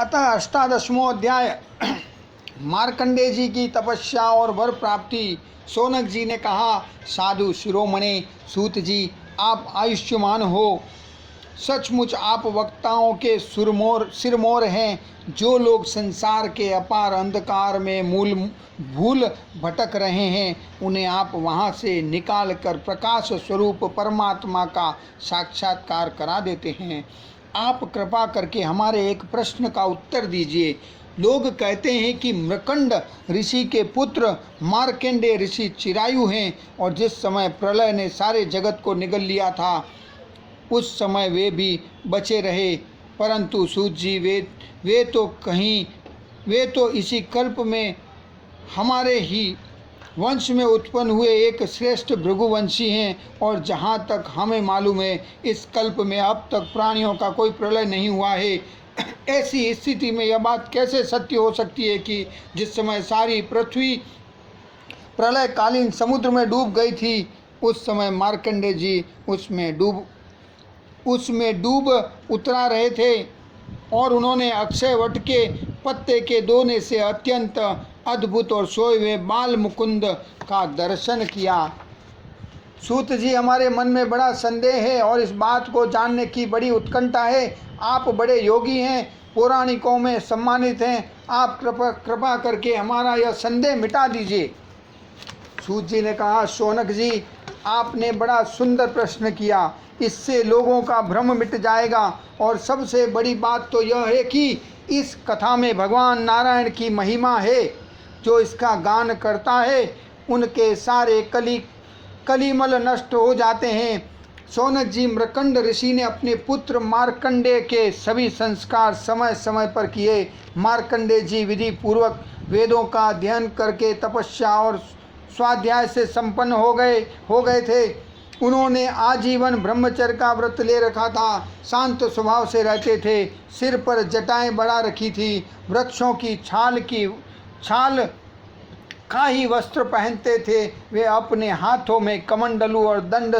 अतः 18वां अध्याय मार्कंडेय जी की तपस्या और वर प्राप्ति। शौनक जी ने कहा, साधु शिरोमणि सूत जी, आप आयुष्मान हो। सचमुच आप वक्ताओं के सिरमौर हैं। जो लोग संसार के अपार अंधकार में भूल भटक रहे हैं, उन्हें आप वहाँ से निकाल कर प्रकाश स्वरूप परमात्मा का साक्षात्कार करा देते हैं। आप कृपा करके हमारे एक प्रश्न का उत्तर दीजिए। लोग कहते हैं कि मृकंड ऋषि के पुत्र मार्कंडेय ऋषि चिरायु हैं और जिस समय प्रलय ने सारे जगत को निगल लिया था उस समय वे भी बचे रहे। परंतु सूत जी, वे तो इसी कल्प में हमारे ही वंश में उत्पन्न हुए एक श्रेष्ठ भृगुवंशी हैं और जहाँ तक हमें मालूम है इस कल्प में अब तक प्राणियों का कोई प्रलय नहीं हुआ है। ऐसी स्थिति में यह बात कैसे सत्य हो सकती है कि जिस समय सारी पृथ्वी प्रलयकालीन समुद्र में डूब गई थी उस समय मार्कंडेय जी उसमें डूब उतरा रहे थे और उन्होंने अक्षय वट के पत्ते के दोने से अत्यंत अद्भुत और सोए हुए बाल मुकुंद का दर्शन किया। सूत जी, हमारे मन में बड़ा संदेह है और इस बात को जानने की बड़ी उत्कंठा है। आप बड़े योगी हैं, पौराणिकों में सम्मानित हैं। आप कृपा करके हमारा यह संदेह मिटा दीजिए। सूत जी ने कहा, शौनक जी, आपने बड़ा सुंदर प्रश्न किया। इससे लोगों का भ्रम मिट जाएगा और सबसे बड़ी बात तो यह है कि इस कथा में भगवान नारायण की महिमा है। जो इसका गान करता है उनके सारे कलिमल नष्ट हो जाते हैं। शौनक जी, मृकंड ऋषि ने अपने पुत्र मार्कंडेय के सभी संस्कार समय समय पर किए। मार्कंडेय जी विधि पूर्वक वेदों का अध्ययन करके तपस्या और स्वाध्याय से संपन्न हो गए थे। उन्होंने आजीवन ब्रह्मचर्य का व्रत ले रखा था। शांत स्वभाव से रहते थे। सिर पर जटाएं बढ़ा रखी थी। वृक्षों की छाल का ही वस्त्र पहनते थे। वे अपने हाथों में कमंडलू और दंड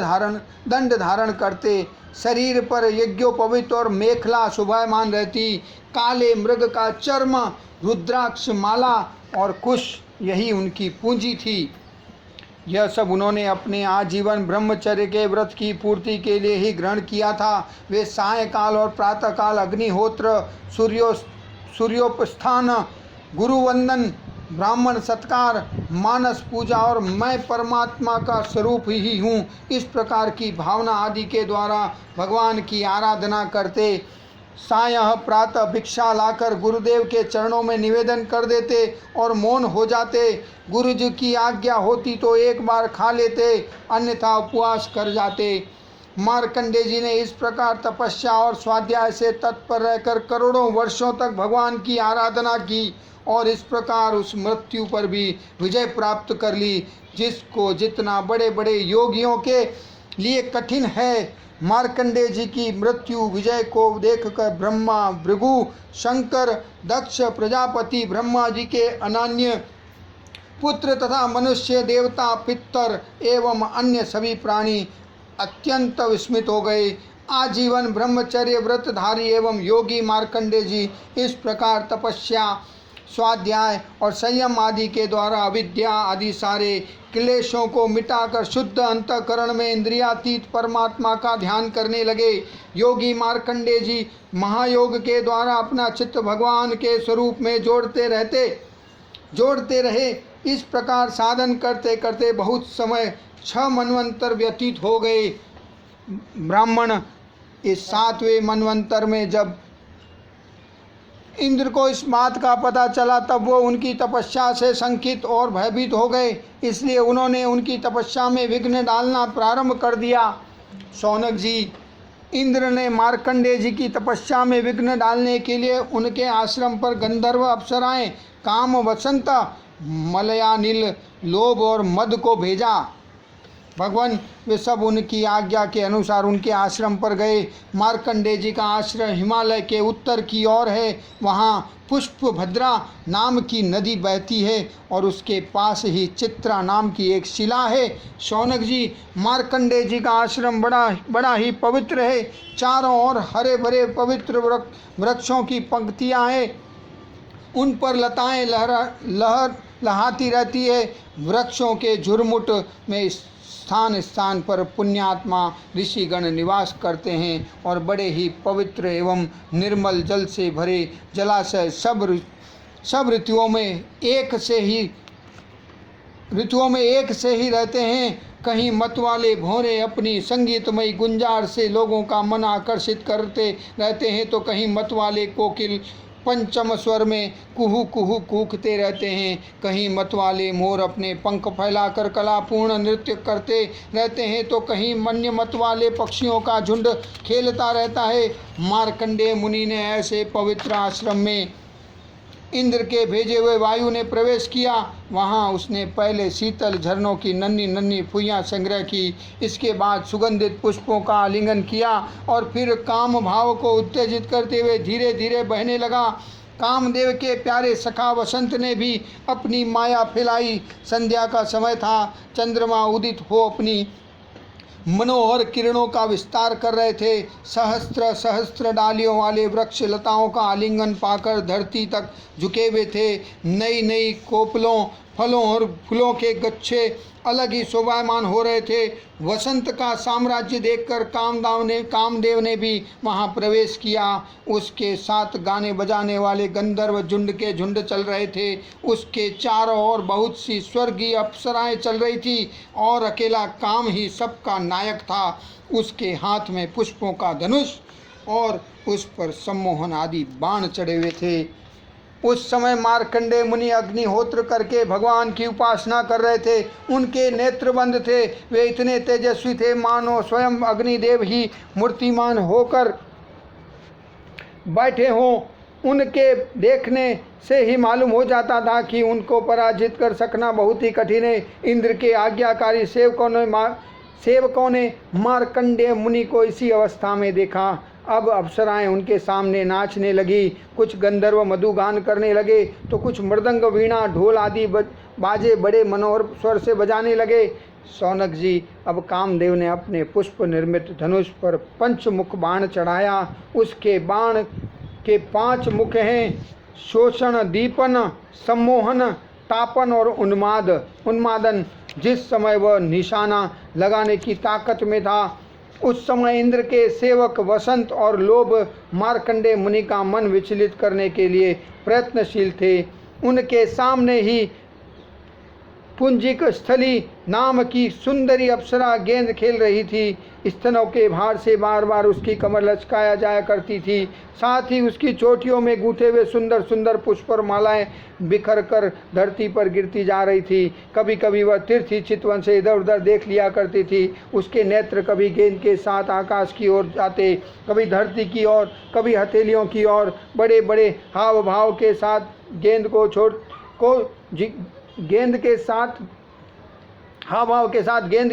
धारण करते। शरीर पर यज्ञोपवीत और मेखला शोभायमान रहती। काले मृग का चर्म, रुद्राक्ष माला और कुश, यही उनकी पूंजी थी। यह सब उन्होंने अपने आजीवन ब्रह्मचर्य के व्रत की पूर्ति के लिए ही ग्रहण किया था। वे सायंकाल और प्रातःकाल अग्निहोत्र, सूर्योपस्थान, गुरुवंदन, ब्राह्मण सत्कार, मानस पूजा और मैं परमात्मा का स्वरूप ही हूँ, इस प्रकार की भावना आदि के द्वारा भगवान की आराधना करते। सायं प्रातः भिक्षा लाकर गुरुदेव के चरणों में निवेदन कर देते और मौन हो जाते। गुरु जी की आज्ञा होती तो एक बार खा लेते, अन्यथा उपवास कर जाते। मार्कंडेय जी ने इस प्रकार तपस्या और स्वाध्याय से तत्पर रहकर करोड़ों वर्षों तक भगवान की आराधना की और इस प्रकार उस मृत्यु पर भी विजय प्राप्त कर ली जिसको जितना बड़े बड़े योगियों के लिए कठिन है। मार्कंडेय जी की मृत्यु विजय को देखकर ब्रह्मा, भृगु, शंकर, दक्ष, प्रजापति, ब्रह्मा जी के अनन्य पुत्र तथा मनुष्य, देवता, पितर एवं अन्य सभी प्राणी अत्यंत विस्मित हो गए। आजीवन ब्रह्मचर्य व्रतधारी एवं योगी मार्कंडेय जी इस प्रकार तपस्या, स्वाध्याय और संयम आदि के द्वारा अविद्या आदि सारे क्लेशों को मिटाकर शुद्ध अंतःकरण में इंद्रियातीत परमात्मा का ध्यान करने लगे। योगी मार्कंडेय जी महायोग के द्वारा अपना चित्त भगवान के स्वरूप में जोड़ते रहे। इस प्रकार साधन करते करते बहुत समय 6 मनवंतर व्यतीत हो गए। ब्राह्मण इस 7वें मनवंतर में जब इंद्र को इस बात का पता चला तब वो उनकी तपस्या से शंकित और भयभीत हो गए। इसलिए उन्होंने उनकी तपस्या में विघ्न डालना प्रारंभ कर दिया। शौनक जी, इंद्र ने मार्कंडेय जी की तपस्या में विघ्न डालने के लिए उनके आश्रम पर गंधर्व अप्सराएं, काम, वसंत, मलयानिल, लोभ और मद को भेजा। भगवान वे सब उनकी आज्ञा के अनुसार उनके आश्रम पर गए। मार्कंडेय जी का आश्रम हिमालय के उत्तर की ओर है। वहाँ पुष्पभद्रा नाम की नदी बहती है और उसके पास ही चित्रा नाम की एक शिला है। शौनक जी, मार्कंडेय जी का आश्रम बड़ा ही पवित्र है। चारों ओर हरे भरे पवित्र वृक्षों की पंक्तियाँ हैं। उन पर लताएं लहाती रहती है। वृक्षों के झुरमुट में स्थान स्थान पर पुण्यात्मा ऋषिगण निवास करते हैं और बड़े ही पवित्र एवं निर्मल जल से भरे जलाशय सब ऋतुओं में एक से ही रहते हैं। कहीं मतवाले भौरे अपनी संगीतमयी गुंजार से लोगों का मन आकर्षित करते रहते हैं, तो कहीं मतवाले कोकिल पंचम स्वर में कुहू कुहू कूकते रहते हैं। कहीं मतवाले मोर अपने पंख फैलाकर कलापूर्ण नृत्य करते रहते हैं, तो कहीं मन्य मतवाले पक्षियों का झुंड खेलता रहता है। मार्कंडेय मुनि ने ऐसे पवित्र आश्रम में इंद्र के भेजे हुए वायु ने प्रवेश किया। वहाँ उसने पहले शीतल झरनों की नन्ही नन्ही फुइयाँ संग्रह की। इसके बाद सुगंधित पुष्पों का आलिंगन किया और फिर काम भाव को उत्तेजित करते हुए धीरे धीरे बहने लगा। कामदेव के प्यारे सखा वसंत ने भी अपनी माया फैलाई। संध्या का समय था। चंद्रमा उदित हो अपनी मनोहर किरणों का विस्तार कर रहे थे। सहस्त्र सहस्त्र डालियों वाले वृक्ष लताओं का आलिंगन पाकर धरती तक झुके हुए थे। नई नई कोपलों, फलों और फूलों के गुच्छे अलग ही शोभायमान हो रहे थे। वसंत का साम्राज्य देखकर कामदेव ने भी वहां प्रवेश किया। उसके साथ गाने बजाने वाले गंधर्व झुंड के झुंड चल रहे थे। उसके चारों ओर बहुत सी स्वर्गीय अप्सराएं चल रही थी और अकेला काम ही सबका नायक था। उसके हाथ में पुष्पों का धनुष और उस पर सम्मोहन आदि बाण चढ़े हुए थे। उस समय मार्कंडेय मुनि अग्निहोत्र करके भगवान की उपासना कर रहे थे। उनके नेत्र बंद थे। वे इतने तेजस्वी थे मानो स्वयं अग्निदेव ही मूर्तिमान होकर बैठे हों। उनके देखने से ही मालूम हो जाता था कि उनको पराजित कर सकना बहुत ही कठिन है। इंद्र के आज्ञाकारी सेवकों ने मार्कंडेय मुनि को इसी अवस्था में देखा। अब अप्सराएं उनके सामने नाचने लगी। कुछ गंधर्व मधुगान करने लगे तो कुछ मृदंग, वीणा, ढोल आदि बाजे बड़े मनोहर स्वर से बजाने लगे। शौनक जी, अब कामदेव ने अपने पुष्प निर्मित धनुष पर पंचमुख बाण चढ़ाया। उसके बाण के 5 मुख हैं: शोषण, दीपन, सम्मोहन, तापन और उन्मादन। जिस समय वह निशाना लगाने की ताकत में था, उस समय इंद्र के सेवक वसंत और लोभ मार्कंडेय मुनि का मन विचलित करने के लिए प्रयत्नशील थे। उनके सामने ही पुंजिक स्थली नाम की सुंदरी अप्सरा गेंद खेल रही थी। स्तनों के भार से बार बार उसकी कमर लचकाया जाया करती थी। साथ ही उसकी चोटियों में गूंथे हुए सुंदर सुंदर पुष्प और मालाएं बिखर कर धरती पर गिरती जा रही थी। कभी कभी वह तीर्थी चितवन से इधर उधर देख लिया करती थी। उसके नेत्र कभी गेंद के साथ आकाश की ओर जाते, कभी धरती की ओर, कभी हथेलियों की ओर। बड़े बड़े हाव भाव के साथ गेंद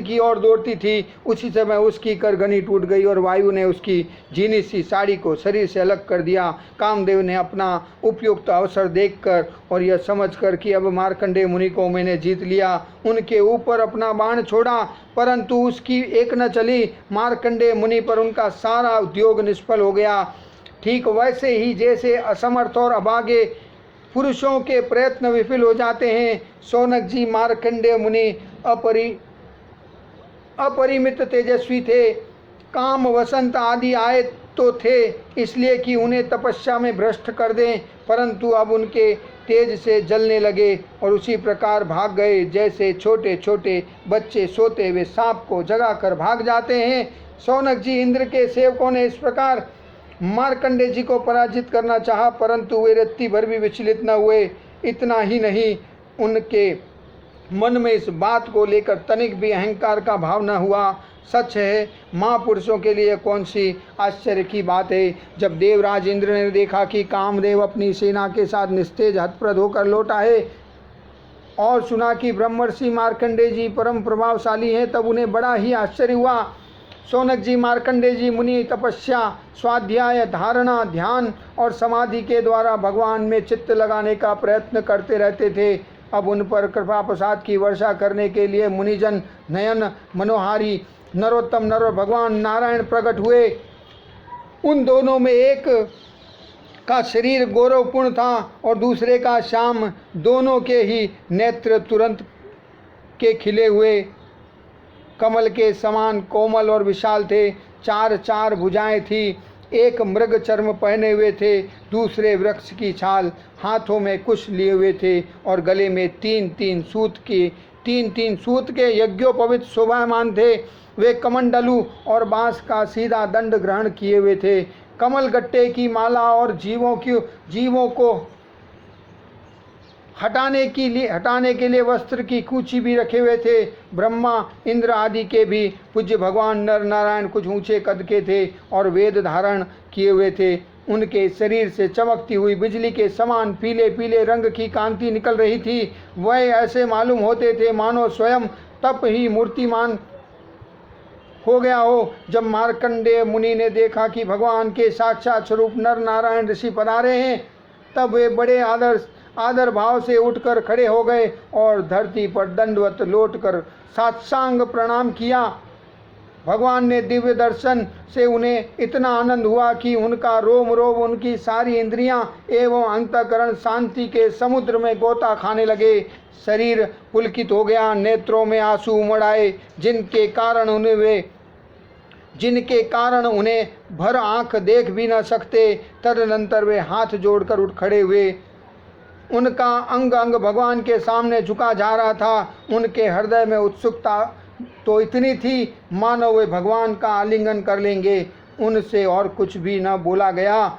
की ओर दौड़ती थी। उसी समय उसकी करगनी टूट गई और वायु ने उसकी झीनी सी साड़ी को शरीर से अलग कर दिया। कामदेव ने अपना उपयुक्त अवसर देखकर और यह समझकर कि अब मार्कंडेय मुनि को मैंने जीत लिया, उनके ऊपर अपना बाण छोड़ा, परंतु उसकी एक न चली। मार्कंडेय मुनि पर उनका सारा उद्योग निष्फल हो गया। ठीक वैसे ही जैसे असमर्थ और अभागे पुरुषों के प्रयत्न विफल हो जाते हैं, शौनक जी मार्कंडेय मुनि अपरिमित तेजस्वी थे। काम, वसंत आदि आए तो थे इसलिए कि उन्हें तपस्या में भ्रष्ट कर दें, परंतु अब उनके तेज से जलने लगे और उसी प्रकार भाग गए जैसे छोटे छोटे बच्चे सोते हुए सांप को जगाकर भाग जाते हैं। शौनक जी, इंद्र के सेवकों ने इस प्रकार मार्कंडेय जी को पराजित करना चाहा, परंतु वे रत्ती भर भी विचलित न हुए। इतना ही नहीं, उनके मन में इस बात को लेकर तनिक भी अहंकार का भाव न हुआ। सच है, महापुरुषों के लिए कौन सी आश्चर्य की बात है। जब देवराज इंद्र ने देखा कि कामदेव अपनी सेना के साथ निस्तेज हतप्रद होकर लौटा है, और सुना कि ब्रह्मर्षि मार्कंडेय जी परम प्रभावशाली हैं, तब उन्हें बड़ा ही आश्चर्य हुआ। शौनक जी मार्कंडेय जी मुनि तपस्या, स्वाध्याय, धारणा, ध्यान और समाधि के द्वारा भगवान में चित्त लगाने का प्रयत्न करते रहते थे। अब उन पर कृपा प्रसाद की वर्षा करने के लिए मुनिजन नयन मनोहारी नरोत्तम नर और भगवान नारायण प्रकट हुए। उन दोनों में एक का शरीर गौरवपूर्ण था और दूसरे का श्याम। दोनों के ही नेत्र तुरंत के खिले हुए कमल के समान कोमल और विशाल थे। चार चार भुजाएं थी। एक मृग चर्म पहने हुए थे, दूसरे वृक्ष की छाल, हाथों में कुश लिए हुए थे और गले में तीन तीन सूत के यज्ञोपवित शोभायमान थे। वे कमंडलू और बांस का सीधा दंड ग्रहण किए हुए थे। कमल गट्टे की माला और जीवों को हटाने के लिए वस्त्र की कूची भी रखे हुए थे। ब्रह्मा इंद्र आदि के भी पूज्य भगवान नर नारायण कुछ ऊंचे कद के थे और वेद धारण किए हुए थे। उनके शरीर से चमकती हुई बिजली के समान पीले पीले रंग की कांति निकल रही थी। वह ऐसे मालूम होते थे मानो स्वयं तप ही मूर्तिमान हो गया हो। जब मार्कंडेय मुनि ने देखा कि भगवान के साक्षात स्वरूप नर नारायण ऋषि पधारे हैं, तब वे बड़े आदर भाव से उठकर खड़े हो गए और धरती पर दंडवत लौटकर साष्टांग प्रणाम किया। भगवान ने दिव्य दर्शन से उन्हें इतना आनंद हुआ कि उनका रोम रोम, उनकी सारी इंद्रियां एवं अंतःकरण शांति के समुद्र में गोता खाने लगे। शरीर पुलकित हो गया, नेत्रों में आंसू उमड़ आए, जिनके कारण उन्हें भर आंख देख भी न सकते। तदनंतर वे हाथ जोड़कर उठ खड़े हुए। उनका अंग अंग भगवान के सामने झुका जा रहा था। उनके हृदय में उत्सुकता तो इतनी थी मानो वे भगवान का आलिंगन कर लेंगे। उनसे और कुछ भी न बोला गया।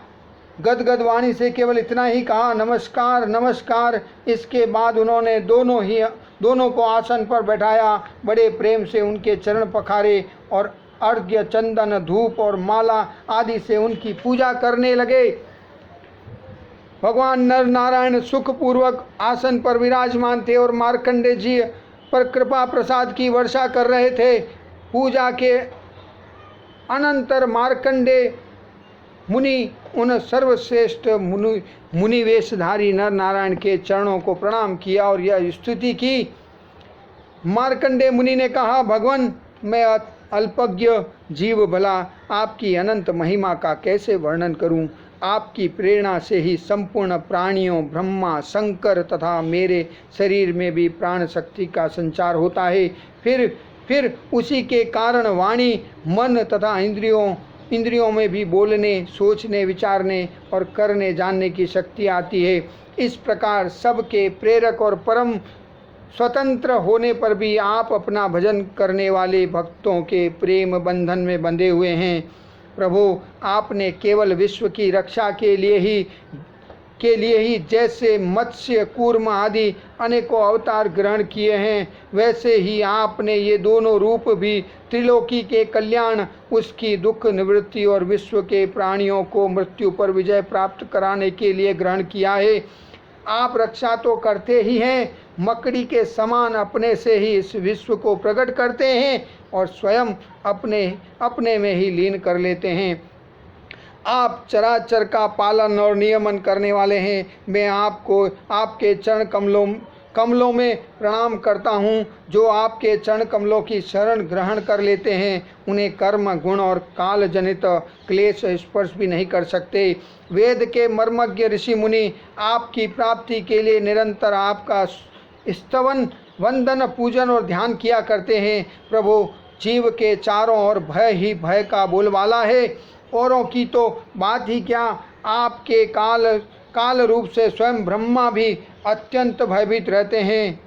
गदगद वाणी से केवल इतना ही कहा, नमस्कार नमस्कार। इसके बाद उन्होंने दोनों को आसन पर बैठाया, बड़े प्रेम से उनके चरण पखारे और अर्घ्य, चंदन, धूप और माला आदि से उनकी पूजा करने लगे। भगवान नर नारायण सुखपूर्वक आसन पर विराजमान थे और मार्कंडेय जी पर कृपा प्रसाद की वर्षा कर रहे थे। पूजा के अनंतर मार्कंडेय मुनि उन सर्वश्रेष्ठ मुनि वेशधारी नर नारायण के चरणों को प्रणाम किया और यह स्तुति की। मार्कंडेय मुनि ने कहा, भगवान, मैं अल्पज्ञ जीव भला आपकी अनंत महिमा का कैसे वर्णन करूं। आपकी प्रेरणा से ही संपूर्ण प्राणियों, ब्रह्मा, शंकर तथा मेरे शरीर में भी प्राण शक्ति का संचार होता है। फिर उसी के कारण वाणी, मन तथा इंद्रियों में भी बोलने, सोचने, विचारने और करने जानने की शक्ति आती है। इस प्रकार सबके प्रेरक और परम स्वतंत्र होने पर भी आप अपना भजन करने वाले भक्तों के प्रेम बंधन में बंधे हुए हैं। प्रभु, आपने केवल विश्व की रक्षा के लिए ही जैसे मत्स्य, कूर्म आदि अनेकों अवतार ग्रहण किए हैं, वैसे ही आपने ये दोनों रूप भी त्रिलोकी के कल्याण, उसकी दुख निवृत्ति और विश्व के प्राणियों को मृत्यु पर विजय प्राप्त कराने के लिए ग्रहण किया है। आप रक्षा तो करते ही हैं, मकड़ी के समान अपने से ही इस विश्व को प्रकट करते हैं और स्वयं अपने में ही लीन कर लेते हैं। आप चराचर का पालन और नियमन करने वाले हैं। मैं आपको आपके चरण कमलों में प्रणाम करता हूँ। जो आपके चरण कमलों की शरण ग्रहण कर लेते हैं, उन्हें कर्म, गुण और काल जनित क्लेश स्पर्श भी नहीं कर सकते। वेद के मर्मज्ञ ऋषि मुनि आपकी प्राप्ति के लिए निरंतर आपका स्तवन, वंदन, पूजन और ध्यान किया करते हैं। प्रभु, जीव के चारों ओर भय ही भय का बोलबाला है। औरों की तो बात ही क्या, आपके काल रूप से स्वयं ब्रह्मा भी अत्यंत भयभीत रहते हैं,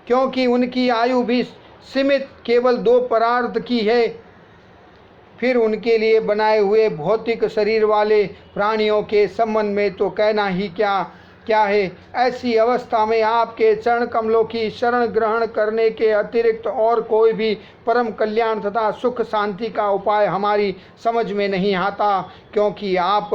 क्योंकि उनकी आयु भी सीमित केवल 2 परार्ध की है। फिर उनके लिए बनाए हुए भौतिक शरीर वाले प्राणियों के संबंध में तो कहना ही क्या क्या है। ऐसी अवस्था में आपके चरण कमलों की शरण ग्रहण करने के अतिरिक्त और कोई भी परम कल्याण तथा सुख शांति का उपाय हमारी समझ में नहीं आता, क्योंकि आप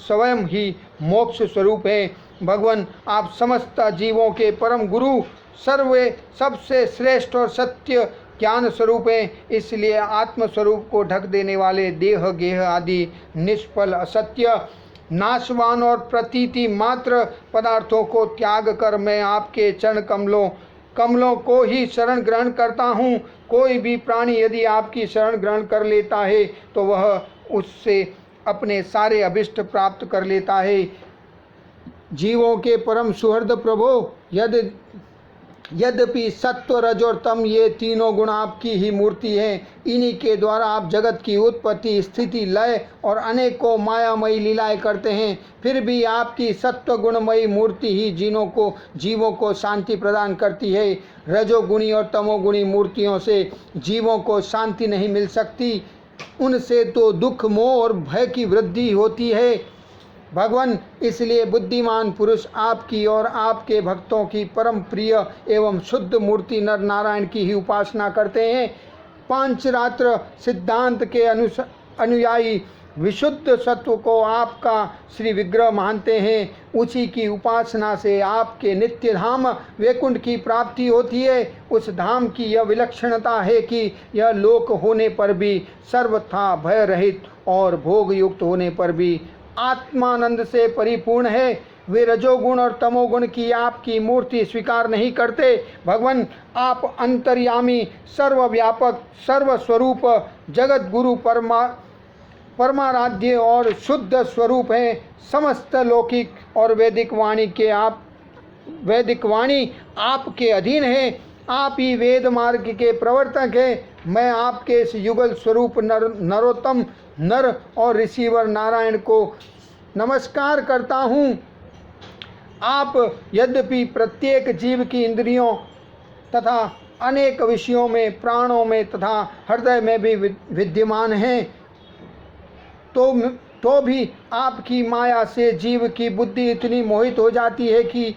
स्वयं ही मोक्ष स्वरूप हैं। भगवान, आप समस्त जीवों के परम गुरु, सर्वे सबसे श्रेष्ठ और सत्य ज्ञान स्वरूप हैं। इसलिए आत्म स्वरूप को ढक देने वाले देह गेह आदि निष्फल, असत्य, नाशवान और प्रतीति मात्र पदार्थों को त्याग कर मैं आपके चरण कमलों को ही शरण ग्रहण करता हूँ। कोई भी प्राणी यदि आपकी शरण ग्रहण कर लेता है तो वह उससे अपने सारे अभिष्ट प्राप्त कर लेता है। जीवों के परम सुहृद प्रभो, यद्यपि सत्व, रज और तम ये तीनों गुण आपकी ही मूर्ति हैं, इन्हीं के द्वारा आप जगत की उत्पत्ति, स्थिति, लय और अनेकों मायामयी लीलाएं करते हैं, फिर भी आपकी सत्व गुणमयी मूर्ति ही जीवों को शांति प्रदान करती है। रजोगुणी और तमोगुणी मूर्तियों से जीवों को शांति नहीं मिल सकती, उनसे तो दुख, मोह और भय की वृद्धि होती है। भगवान, इसलिए बुद्धिमान पुरुष आपकी और आपके भक्तों की परम प्रिय एवं शुद्ध मूर्ति नर नारायण की ही उपासना करते हैं। पांचरात्र सिद्धांत के अनुयायी विशुद्ध सत्व को आपका श्री विग्रह मानते हैं। उसी की उपासना से आपके नित्य धाम वैकुंठ की प्राप्ति होती है। उस धाम की यह विलक्षणता है कि यह लोक होने पर भी सर्वथा भय रहित और भोग युक्त होने पर भी आत्मानंद से परिपूर्ण है। वे रजोगुण और तमोगुण की आपकी मूर्ति स्वीकार नहीं करते। भगवान, आप अंतर्यामी, सर्वव्यापक, सर्वस्वरूप, जगत गुरु, परमाराध्य और शुद्ध स्वरूप हैं। समस्त लौकिक और वैदिक वाणी आपके अधीन है। आप ही वेद मार्ग के प्रवर्तक हैं। मैं आपके इस युगल स्वरूप नरोत्तम नर और ऋषिवर नारायण को नमस्कार करता हूँ। आप यद्यपि प्रत्येक जीव की इंद्रियों तथा अनेक विषयों में, प्राणों में तथा हृदय में भी विद्यमान हैं, तो भी आपकी माया से जीव की बुद्धि इतनी मोहित हो जाती है कि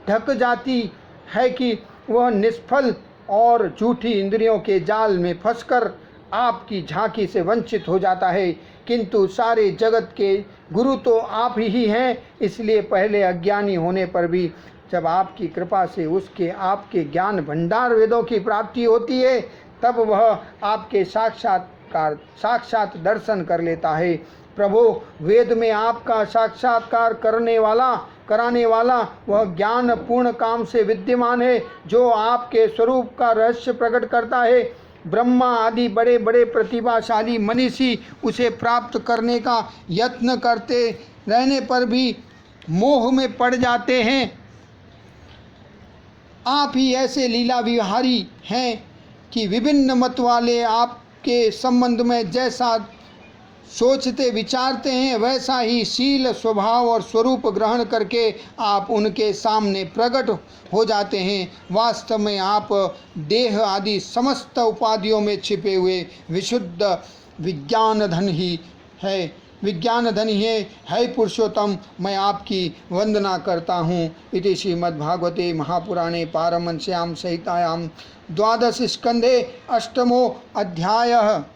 ढक जाती है कि वह निष्फल और झूठी इंद्रियों के जाल में फंसकर आपकी झांकी से वंचित हो जाता है। किंतु सारे जगत के गुरु तो आप ही हैं। इसलिए पहले अज्ञानी होने पर भी जब आपकी कृपा से आपके ज्ञान भंडार वेदों की प्राप्ति होती है, तब वह आपके साक्षात दर्शन कर लेता है। प्रभु, वेद में आपका साक्षात्कार कराने वाला वह ज्ञान पूर्ण काम से विद्यमान है, जो आपके स्वरूप का रहस्य प्रकट करता है। ब्रह्मा आदि बड़े बड़े प्रतिभाशाली मनीषी उसे प्राप्त करने का यत्न करते रहने पर भी मोह में पड़ जाते हैं। आप ही ऐसे लीला विहारी हैं कि विभिन्न मत वाले आपके संबंध में जैसा सोचते विचारते हैं, वैसा ही शील, स्वभाव और स्वरूप ग्रहण करके आप उनके सामने प्रकट हो जाते हैं। वास्तव में आप देह आदि समस्त उपाधियों में छिपे हुए विशुद्ध विज्ञान धन ही है पुरुषोत्तम। मैं आपकी वंदना करता हूँ। इति श्रीमद्भागवते महापुराणे पारमहंस्यां संहितायां 12 स्कंधे 8मो अध्यायः।